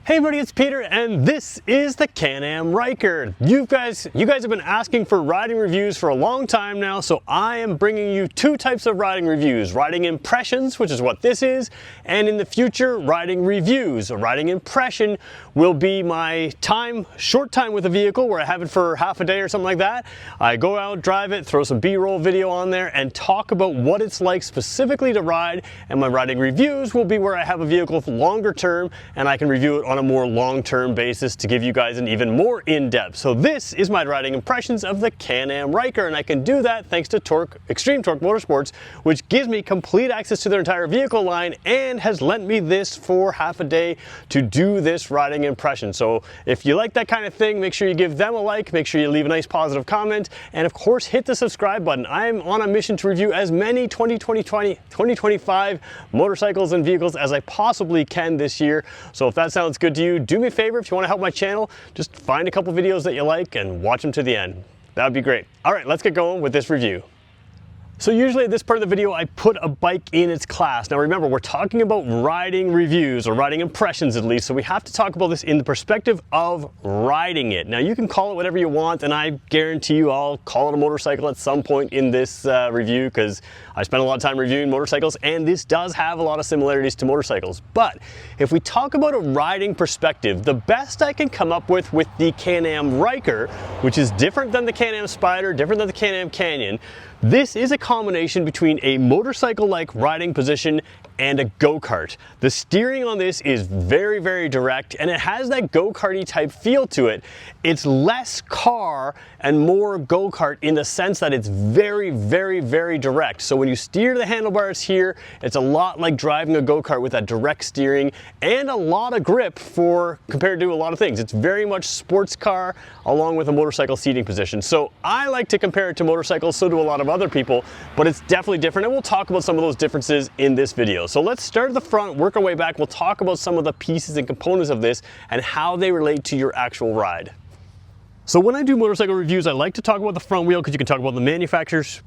Hey everybody, it's Peter and this is the Can-Am Ryker. You guys have been asking for riding reviews for a long time now, so I am bringing you two types of riding reviews. Riding impressions, which is what this is, and in the future, riding reviews. A riding impression will be my short time with a vehicle where I have it for half a day or something like that. I go out, drive it, throw some B-roll video on there and talk about what it's like specifically to ride, and my riding reviews will be where I have a vehicle for longer term and I can review it on a more long-term basis to give you guys an even more in-depth. So this is my riding impressions of the Can-Am Ryker, and I can do that thanks to Extreme Torque Motorsports, which gives me complete access to their entire vehicle line and has lent me this for half a day to do this riding impression. So if you like that kind of thing, make sure you give them a like, make sure you leave a nice positive comment, and of course hit the subscribe button. I'm on a mission to review as many 2025 motorcycles and vehicles as I possibly can this year. So if that sounds good to you, do me a favor, if you want to help my channel, just find a couple videos that you like and watch them to the end. That would be great. All right, let's get going with this review. So usually at this part of the video, I put a bike in its class. Now remember, we're talking about riding reviews, or riding impressions at least, so we have to talk about this in the perspective of riding it. Now you can call it whatever you want, and I guarantee you I'll call it a motorcycle at some point in this review, because I spent a lot of time reviewing motorcycles, and this does have a lot of similarities to motorcycles. But if we talk about a riding perspective, the best I can come up with the Can-Am Ryker, which is different than the Can-Am Spyder, different than the Can-Am Canyon, this is a combination between a motorcycle-like riding position and a go-kart. The steering on this is very, very direct, and it has that go-karty type feel to it. It's less car and more go-kart in the sense that it's very, very, very direct. So when you steer the handlebars here, it's a lot like driving a go-kart with that direct steering and a lot of grip compared to a lot of things. It's very much sports car along with a motorcycle seating position. So I like to compare it to motorcycles, so do a lot of other people, but it's definitely different, and we'll talk about some of those differences in this video. So let's start at the front, work our way back. We'll talk about some of the pieces and components of this and how they relate to your actual ride. So when I do motorcycle reviews, I like to talk about the front wheel because you can talk about the manufacturer's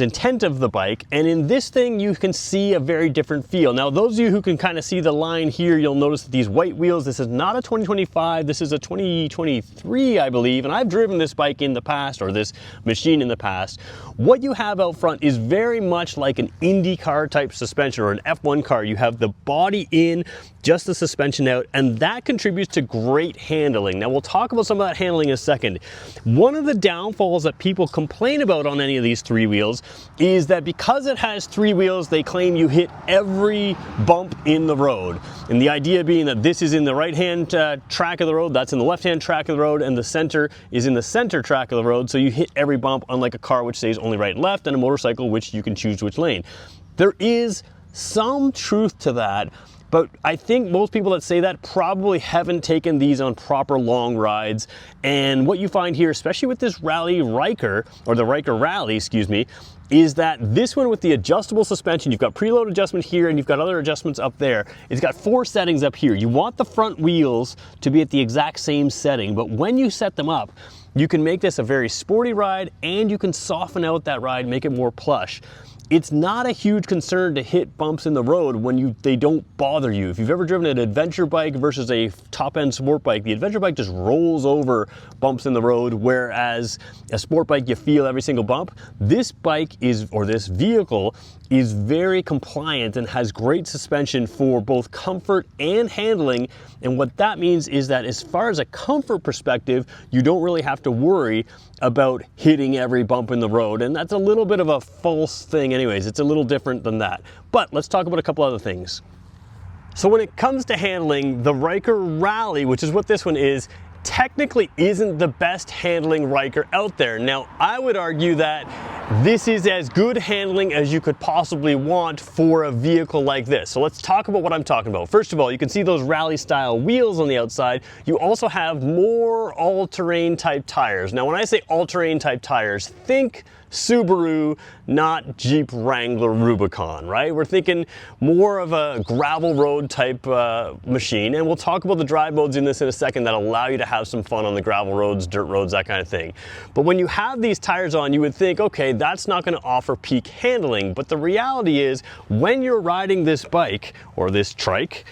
intent of the bike, and in this thing you can see a very different feel. Now those of you who can kind of see the line here, you'll notice that these white wheels, this is not a 2025, this is a 2023 I believe, and I've driven this bike in the past, or this machine in the past. What you have out front is very much like an Indy car type suspension or an F1 car. You have the body in, just the suspension out, and that contributes to great handling. Now we'll talk about some of that handling in a second. One of the downfalls that people complain about on any of these three wheels is that because it has three wheels, they claim you hit every bump in the road. And the idea being that this is in the right hand track of the road, that's in the left hand track of the road, and the center is in the center track of the road, so you hit every bump, unlike a car which stays only right and left, and a motorcycle which you can choose which lane. There is some truth to that, but I think most people that say that probably haven't taken these on proper long rides. And what you find here, especially with this Rally Ryker, or the Ryker Rally, excuse me, is that this one with the adjustable suspension, you've got preload adjustment here and you've got other adjustments up there. It's got 4 settings up here. You want the front wheels to be at the exact same setting, but when you set them up, you can make this a very sporty ride and you can soften out that ride, make it more plush. It's not a huge concern to hit bumps in the road when they don't bother you. If you've ever driven an adventure bike versus a top-end sport bike, the adventure bike just rolls over bumps in the road, whereas a sport bike, you feel every single bump. This bike this vehicle is very compliant and has great suspension for both comfort and handling. And what that means is that as far as a comfort perspective, you don't really have to worry about hitting every bump in the road. And that's a little bit of a false thing anyways. It's a little different than that. But let's talk about a couple other things. So when it comes to handling, the Ryker Rally, which is what this one is, technically isn't the best handling Ryker out there. Now, I would argue that this is as good handling as you could possibly want for a vehicle like this. So let's talk about what I'm talking about. First of all, you can see those rally style wheels on the outside. You also have more all-terrain type tires. Now, when I say all-terrain type tires, think Subaru, not Jeep Wrangler Rubicon, right? We're thinking more of a gravel road type machine, and we'll talk about the drive modes in this in a second that allow you to have some fun on the gravel roads, dirt roads, that kind of thing. But when you have these tires on, you would think, okay, that's not going to offer peak handling, but the reality is when you're riding this bike or this trike,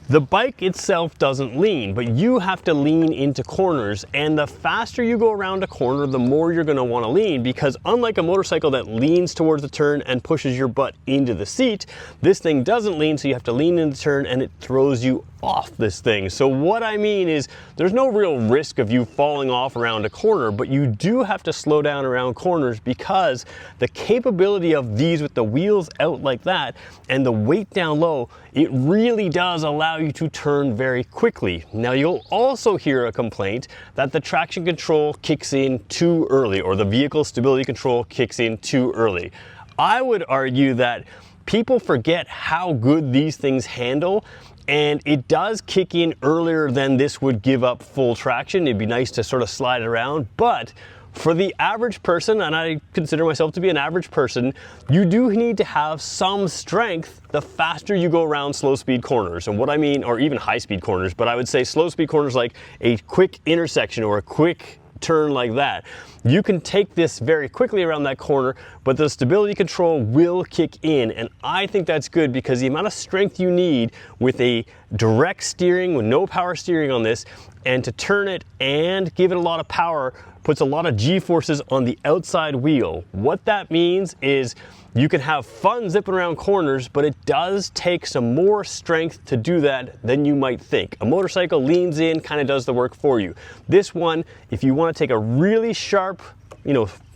The bike itself doesn't lean, but you have to lean into corners, and the faster you go around a corner, the more you're going to want to lean, because unlike a motorcycle that leans towards the turn and pushes your butt into the seat, this thing doesn't lean, so you have to lean in the turn and it throws you off this thing. So what I mean is there's no real risk of you falling off around a corner, but you do have to slow down around corners because the capability of these with the wheels out like that and the weight down low, it really does allow you to turn very quickly. Now you'll also hear a complaint that the traction control kicks in too early, or the vehicle stability control kicks in too early. I would argue that people forget how good these things handle, and it does kick in earlier than this would give up full traction. It'd be nice to sort of slide it around, but for the average person, and I consider myself to be an average person, you do need to have some strength the faster you go around slow speed corners. And what I mean, or even high speed corners, but I would say slow speed corners like a quick intersection or a quick turn like that. You can take this very quickly around that corner, but the stability control will kick in, and I think that's good because the amount of strength you need with a direct steering, with no power steering on this, and to turn it and give it a lot of power puts a lot of G-forces on the outside wheel. What that means is you can have fun zipping around corners, but it does take some more strength to do that than you might think. A motorcycle leans in, kind of does the work for you. This one, if you want to take a really sharp,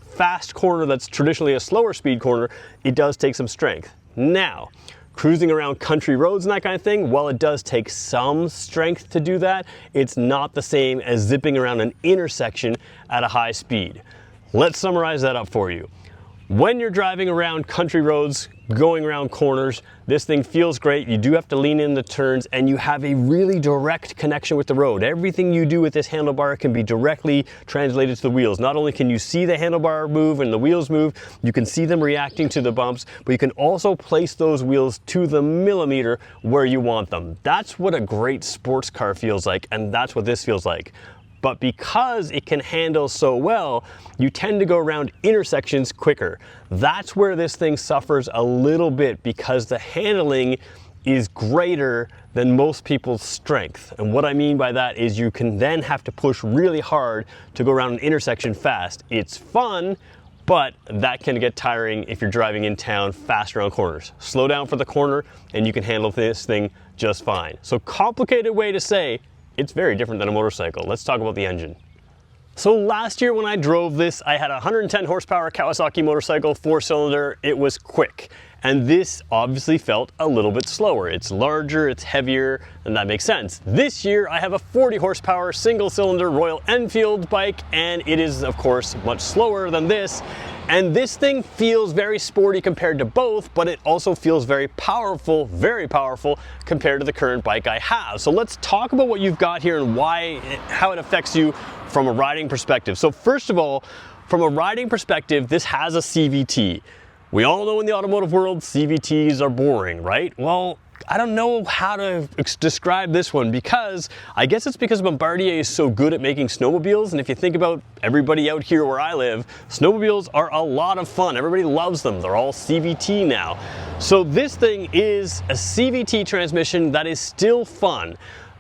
fast corner that's traditionally a slower speed corner, it does take some strength. Now, cruising around country roads and that kind of thing, while it does take some strength to do that, it's not the same as zipping around an intersection at a high speed. Let's summarize that up for you. When you're driving around country roads, going around corners, this thing feels great. You do have to lean in the turns, and you have a really direct connection with the road. Everything you do with this handlebar can be directly translated to the wheels. Not only can you see the handlebar move and the wheels move, you can see them reacting to the bumps, but you can also place those wheels to the millimeter where you want them. That's what a great sports car feels like, and that's what this feels like. But because it can handle so well, you tend to go around intersections quicker. That's where this thing suffers a little bit because the handling is greater than most people's strength. And what I mean by that is you can then have to push really hard to go around an intersection fast. It's fun, but that can get tiring if you're driving in town fast around corners. Slow down for the corner and you can handle this thing just fine. So complicated way to say, it's very different than a motorcycle. Let's talk about the engine. So last year when I drove this, I had a 110 horsepower Kawasaki motorcycle, 4-cylinder. It was quick. And this obviously felt a little bit slower. It's larger, it's heavier, and that makes sense. This year I have a 40 horsepower single-cylinder Royal Enfield bike, and it is of course much slower than this. And this thing feels very sporty compared to both, but it also feels very powerful compared to the current bike I have. So let's talk about what you've got here and how it affects you from a riding perspective. So first of all, from a riding perspective, this has a CVT. We all know in the automotive world, CVTs are boring, right? Well, I don't know how to describe this one because I guess it's because Bombardier is so good at making snowmobiles, and if you think about everybody out here where I live, snowmobiles are a lot of fun. Everybody loves them. They're all CVT now. So this thing is a CVT transmission that is still fun.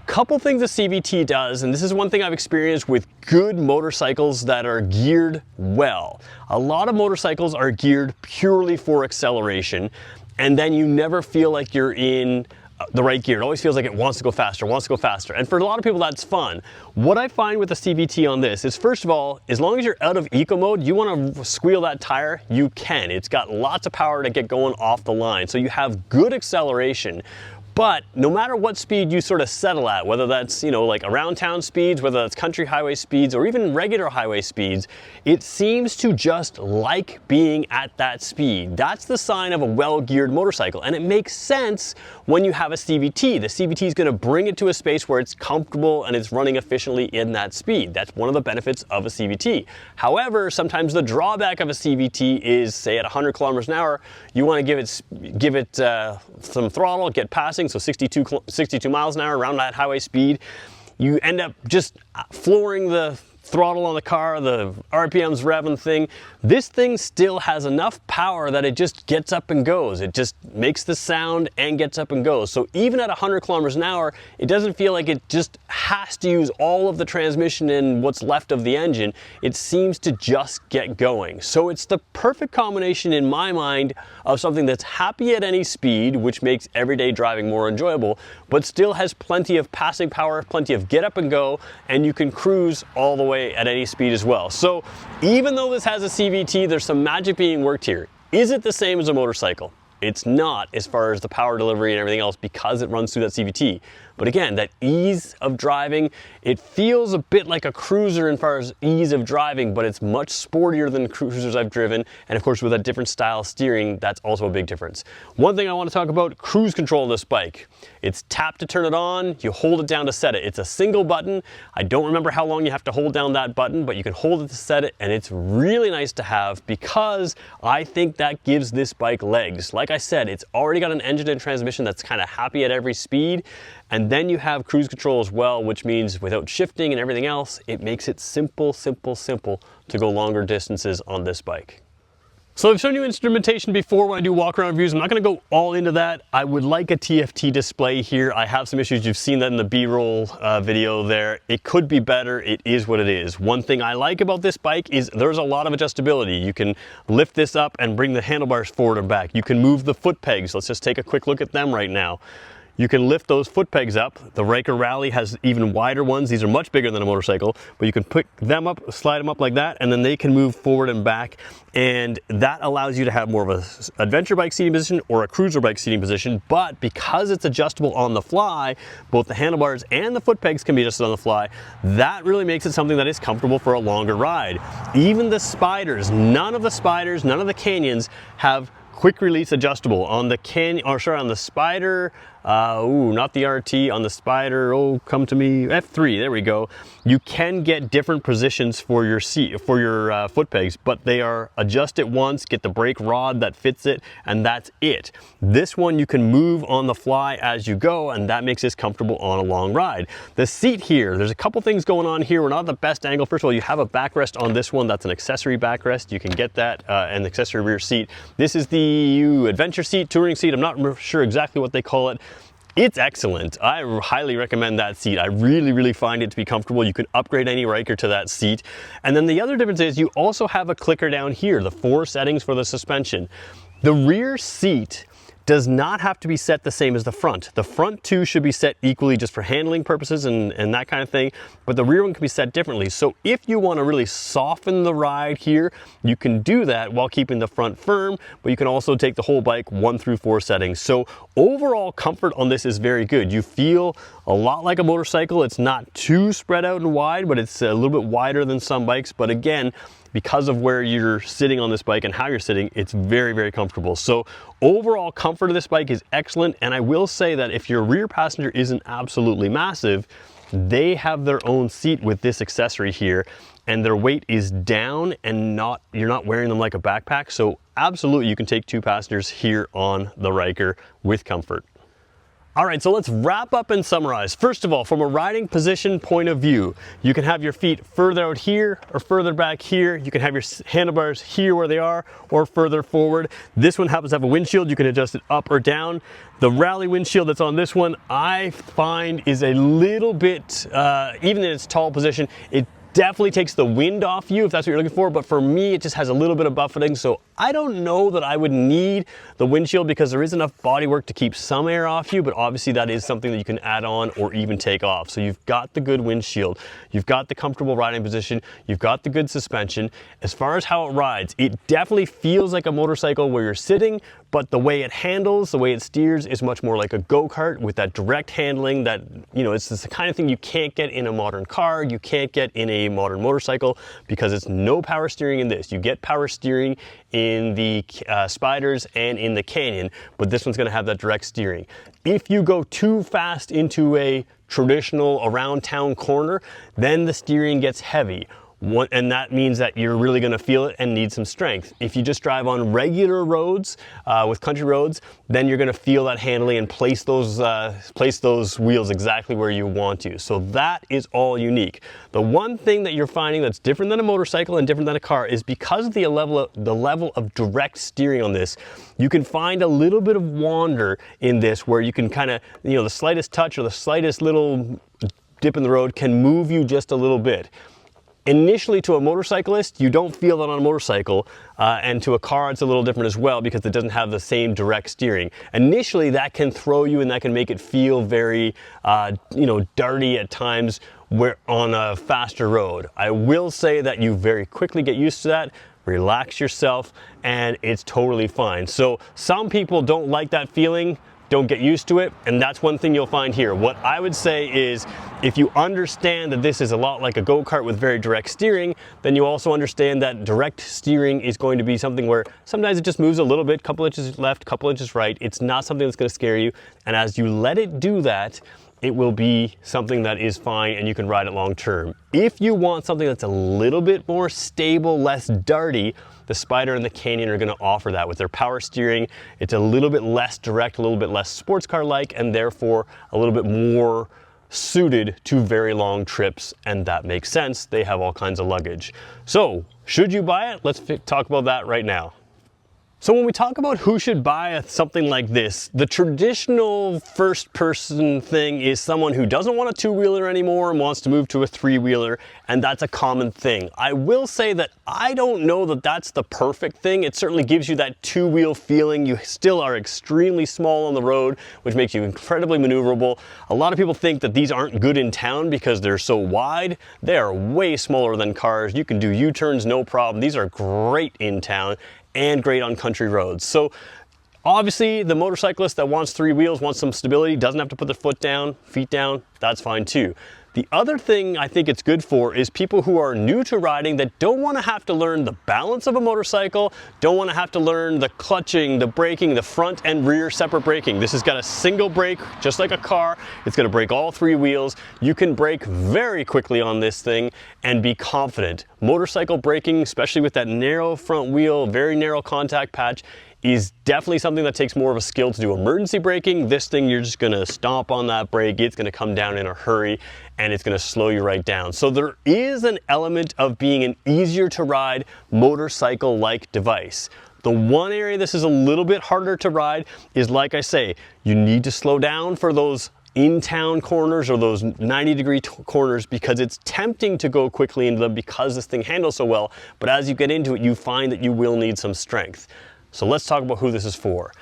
Couple things the CVT does, and this is one thing I've experienced with good motorcycles that are geared well. A lot of motorcycles are geared purely for acceleration, and then you never feel like you're in the right gear. It always feels like it wants to go faster, And for a lot of people, that's fun. What I find with the CVT on this is, first of all, as long as you're out of eco mode, you want to squeal that tire, you can. It's got lots of power to get going off the line. So you have good acceleration. But no matter what speed you sort of settle at, whether that's, like around town speeds, whether that's country highway speeds, or even regular highway speeds, it seems to just like being at that speed. That's the sign of a well-geared motorcycle. And it makes sense when you have a CVT. The CVT is going to bring it to a space where it's comfortable and it's running efficiently in that speed. That's one of the benefits of a CVT. However, sometimes the drawback of a CVT is, say at 100 kilometers an hour, you want to give it some throttle, get passing, so 62 miles an hour around that highway speed. You end up just flooring the throttle on the car, the RPMs revving thing. This thing still has enough power that it just gets up and goes. It just makes the sound and gets up and goes. So even at 100 kilometers an hour, it doesn't feel like it just has to use all of the transmission and what's left of the engine. It seems to just get going. So it's the perfect combination in my mind of something that's happy at any speed, which makes everyday driving more enjoyable, but still has plenty of passing power, plenty of get up and go, and you can cruise all the way at any speed as well. So even though this has a CVT, there's some magic being worked here. Is it the same as a motorcycle? It's not, as far as the power delivery and everything else, because it runs through that CVT. But again, that ease of driving, it feels a bit like a cruiser as far as ease of driving, but it's much sportier than cruisers I've driven. And of course, with a different style steering, that's also a big difference. One thing I want to talk about, cruise control on this bike. It's tap to turn it on, you hold it down to set it. It's a single button. I don't remember how long you have to hold down that button, but you can hold it to set it, and it's really nice to have because I think that gives this bike legs. Like I said, it's already got an engine and transmission that's kind of happy at every speed. And then you have cruise control as well, which means without shifting and everything else, it makes it simple, simple, simple to go longer distances on this bike. So I've shown you instrumentation before when I do walk around views. I'm not gonna go all into that. I would like a TFT display here. I have some issues. You've seen that in the B-roll video there. It could be better. It is what it is. One thing I like about this bike is there's a lot of adjustability. You can lift this up and bring the handlebars forward and back. You can move the foot pegs. Let's just take a quick look at them right now. You can lift those foot pegs up. The Ryker Rally has even wider ones. These are much bigger than a motorcycle, but you can pick them up, slide them up like that, and then they can move forward and back. And that allows you to have more of an adventure bike seating position or a cruiser bike seating position. But because it's adjustable on the fly, both the handlebars and the foot pegs can be adjusted on the fly. That really makes it something that is comfortable for a longer ride. Even the Spyders, none of the Canyons have quick release adjustable. On the on the Spider, not the RT, on the Spider, come to me, F3, there we go. You can get different positions for your seat, for your foot pegs, but they are adjust it once, get the brake rod that fits it, and that's it. This one you can move on the fly as you go, and that makes this comfortable on a long ride. The seat here, there's a couple things going on here. We're not at the best angle. First of all, you have a backrest on this one. That's an accessory backrest. You can get that, an accessory rear seat. This is the adventure seat, touring seat. I'm not sure exactly what they call it. It's excellent. I highly recommend that seat. I really, really find it to be comfortable. You can upgrade any Ryker to that seat. And then the other difference is you also have a clicker down here, the 4 settings for the suspension. The rear seat does not have to be set the same as the front. The front two should be set equally just for handling purposes and that kind of thing, but the rear one can be set differently. So if you want to really soften the ride here, you can do that while keeping the front firm, but you can also take the whole bike 1 through 4 settings. So overall comfort on this is very good. You feel a lot like a motorcycle. It's not too spread out and wide, but it's a little bit wider than some bikes. But again, because of where you're sitting on this bike and how you're sitting, it's very, very comfortable. So overall comfort of this bike is excellent. And I will say that if your rear passenger isn't absolutely massive, they have their own seat with this accessory here, and their weight is down and you're not wearing them like a backpack. So absolutely you can take 2 passengers here on the Ryker with comfort. All right, so let's wrap up and summarize. First of all, from a riding position point of view, you can have your feet further out here or further back here. You can have your handlebars here where they are or further forward. This one happens to have a windshield. You can adjust it up or down. The rally windshield that's on this one, I find is a little bit, even in its tall position, it definitely takes the wind off you if that's what you're looking for, but for me it just has a little bit of buffeting, so I don't know that I would need the windshield because there is enough bodywork to keep some air off you, but obviously that is something that you can add on or even take off. So you've got the good windshield, you've got the comfortable riding position, you've got the good suspension. As far as how it rides, it definitely feels like a motorcycle where you're sitting, but the way it handles, the way it steers is much more like a go-kart with that direct handling that, you know, it's the kind of thing you can't get in a modern car, you can't get in a modern motorcycle because it's no power steering in this. You get power steering in the Spyders and in the Canyon, but this one's gonna have that direct steering. If you go too fast into a traditional around town corner, then the steering gets heavy. And that means that you're really going to feel it and need some strength. If you just drive on regular roads, with country roads, then you're going to feel that handling and place those wheels exactly where you want to. So that is all unique. The one thing that you're finding that's different than a motorcycle and different than a car is because of the level of direct steering on this, you can find a little bit of wander in this where you can kind of, the slightest touch or the slightest little dip in the road can move you just a little bit. Initially, to a motorcyclist, you don't feel that on a motorcycle, and to a car it's a little different as well because it doesn't have the same direct steering. Initially, that can throw you and that can make it feel very, dirty at times on a faster road. I will say that you very quickly get used to that, relax yourself, and it's totally fine. So some people don't like that feeling, don't get used to it, and that's one thing you'll find here. What I would say is, if you understand that this is a lot like a go-kart with very direct steering, then you also understand that direct steering is going to be something where sometimes it just moves a little bit, couple inches left, couple inches right. It's not something that's going to scare you, and as you let it do that, it will be something that is fine and you can ride it long term. If you want something that's a little bit more stable, less darty, the Spider and the Canyon are going to offer that with their power steering. It's a little bit less direct, a little bit less sports car-like, and therefore a little bit more suited to very long trips, and that makes sense. They have all kinds of luggage. So, should you buy it? Let's talk about that right now. So when we talk about who should buy something like this, the traditional first person thing is someone who doesn't want a two-wheeler anymore and wants to move to a three-wheeler, and that's a common thing. I will say that I don't know that that's the perfect thing. It certainly gives you that two-wheel feeling. You still are extremely small on the road, which makes you incredibly maneuverable. A lot of people think that these aren't good in town because they're so wide. They are way smaller than cars. You can do U-turns no problem. These are great in town and great on country roads. So obviously the motorcyclist that wants three wheels, wants some stability, doesn't have to put their feet down, that's fine too. The other thing I think it's good for is people who are new to riding that don't want to have to learn the balance of a motorcycle, don't want to have to learn the clutching, the braking, the front and rear separate braking. This has got a single brake, just like a car. It's going to brake all three wheels. You can brake very quickly on this thing and be confident. Motorcycle braking, especially with that narrow front wheel, very narrow contact patch, is definitely something that takes more of a skill to do emergency braking. This thing, you're just gonna stomp on that brake, it's gonna come down in a hurry, and it's gonna slow you right down. So there is an element of being an easier to ride motorcycle-like device. The one area this is a little bit harder to ride is, like I say, you need to slow down for those in-town corners or those 90-degree corners because it's tempting to go quickly into them because this thing handles so well, but as you get into it, you find that you will need some strength. So let's talk about who this is for.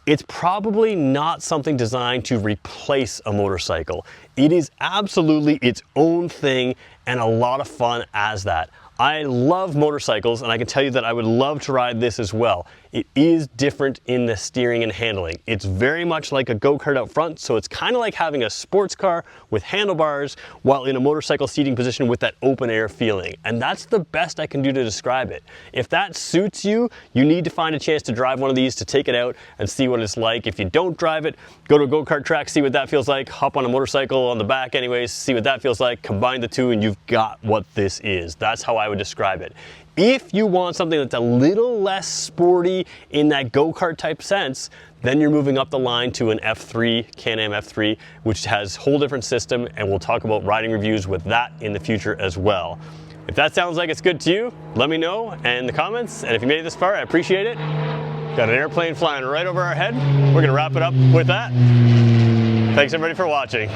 It's probably not something designed to replace a motorcycle. It is absolutely its own thing and a lot of fun as that. I love motorcycles, and I can tell you that I would love to ride this as well. It is different in the steering and handling. It's very much like a go-kart out front, so it's kind of like having a sports car with handlebars while in a motorcycle seating position with that open air feeling. And that's the best I can do to describe it. If that suits you, you need to find a chance to drive one of these to take it out and see what it's like. If you don't drive it, go to a go-kart track, see what that feels like, hop on a motorcycle on the back anyways, see what that feels like, combine the two, and you've got what this is. That's how I would describe it. If you want something that's a little less sporty in that go-kart type sense, then you're moving up the line to an F3, Can-Am F3, which has a whole different system, and we'll talk about riding reviews with that in the future as well. If that sounds like it's good to you, let me know in the comments, and if you made it this far, I appreciate it. Got an airplane flying right over our head. We're gonna wrap it up with that. Thanks everybody for watching.